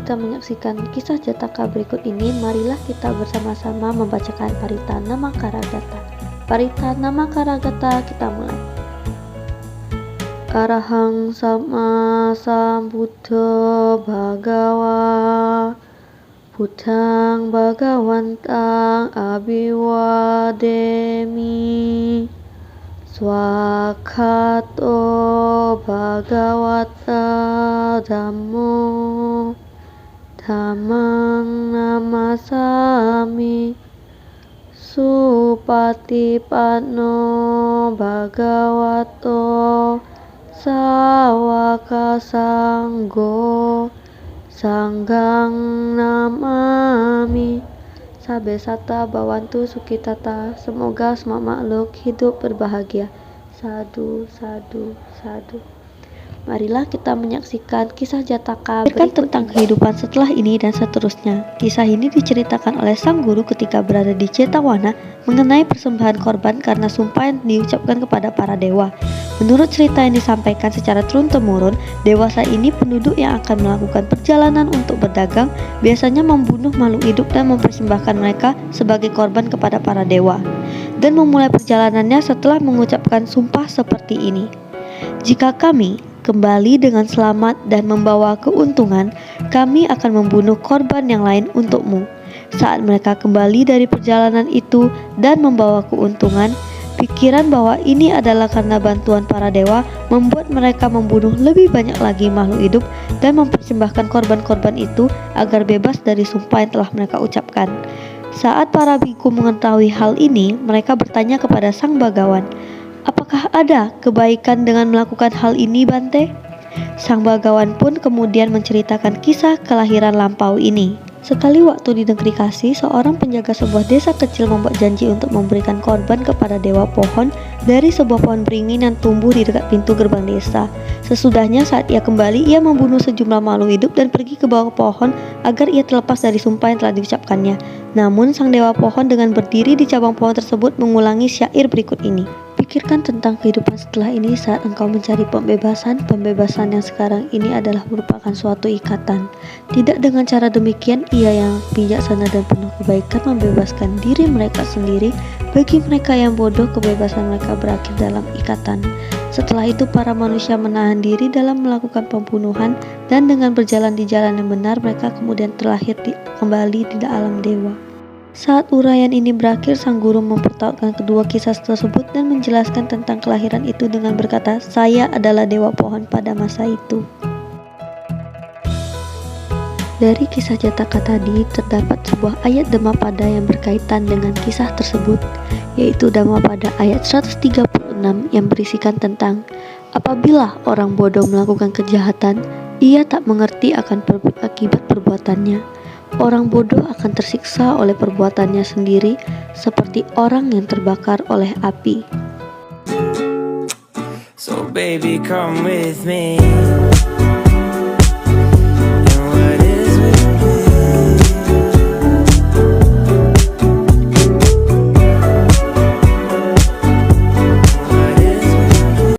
kita menyaksikan kisah Jataka berikut ini, marilah kita bersama-sama membacakan Paritana Makaragata. Paritana Makaragata, kita mulai. Arahang sama sambuddha bhagawa Buddhang bhagawantang abiwademi Swakato bhagawata dhammo dhammang namasami Supatipanno bhagavato sawaka sanggo sanggang namami. Sabe sata bawantu sukitata, semoga semua makhluk hidup berbahagia. Sadu, sadu, sadu. Marilah kita menyaksikan kisah Jataka berikut tentang kehidupan setelah ini dan seterusnya. Kisah ini diceritakan oleh sang guru ketika berada di Jetawana mengenai persembahan korban karena sumpah yang diucapkan kepada para dewa. Menurut cerita yang disampaikan secara turun-temurun, dewasa ini penduduk yang akan melakukan perjalanan untuk berdagang biasanya membunuh makhluk hidup dan mempersembahkan mereka sebagai korban kepada para dewa, dan memulai perjalanannya setelah mengucapkan sumpah seperti ini. Jika kami kembali dengan selamat dan membawa keuntungan, kami akan membunuh korban yang lain untukmu. Saat mereka kembali dari perjalanan itu dan membawa keuntungan, pikiran bahwa ini adalah karena bantuan para dewa membuat mereka membunuh lebih banyak lagi makhluk hidup dan mempersembahkan korban-korban itu agar bebas dari sumpah yang telah mereka ucapkan. Saat para biku mengetahui hal ini, mereka bertanya kepada sang bagawan, "Apakah ada kebaikan dengan melakukan hal ini, Bante?" Sang bagawan pun kemudian menceritakan kisah kelahiran lampau ini. Sekali waktu di negeri Kasih, seorang penjaga sebuah desa kecil membuat janji untuk memberikan korban kepada dewa pohon dari sebuah pohon beringin yang tumbuh di dekat pintu gerbang desa. Sesudahnya saat ia kembali, ia membunuh sejumlah makhluk hidup dan pergi ke bawah pohon agar ia terlepas dari sumpah yang telah diucapkannya. Namun sang dewa pohon dengan berdiri di cabang pohon tersebut mengulangi syair berikut ini. Pikirkan tentang kehidupan setelah ini saat engkau mencari pembebasan. Pembebasan yang sekarang ini adalah merupakan suatu ikatan. Tidak dengan cara demikian, ia yang bijaksana dan penuh kebaikan membebaskan diri mereka sendiri. Bagi mereka yang bodoh, kebebasan mereka berakhir dalam ikatan. Setelah itu para manusia menahan diri dalam melakukan pembunuhan, dan dengan berjalan di jalan yang benar, mereka kemudian terlahir kembali di alam dewa. Saat uraian ini berakhir, sang guru mempertautkan kedua kisah tersebut dan menjelaskan tentang kelahiran itu dengan berkata, "Saya adalah dewa pohon pada masa itu." Dari kisah Jataka tadi terdapat sebuah ayat Dhammapada yang berkaitan dengan kisah tersebut, yaitu Dhammapada ayat 136 yang berisikan tentang, apabila orang bodoh melakukan kejahatan, ia tak mengerti akan akibat perbuatannya. Orang bodoh akan tersiksa oleh perbuatannya sendiri seperti orang yang terbakar oleh api. So baby, come with me.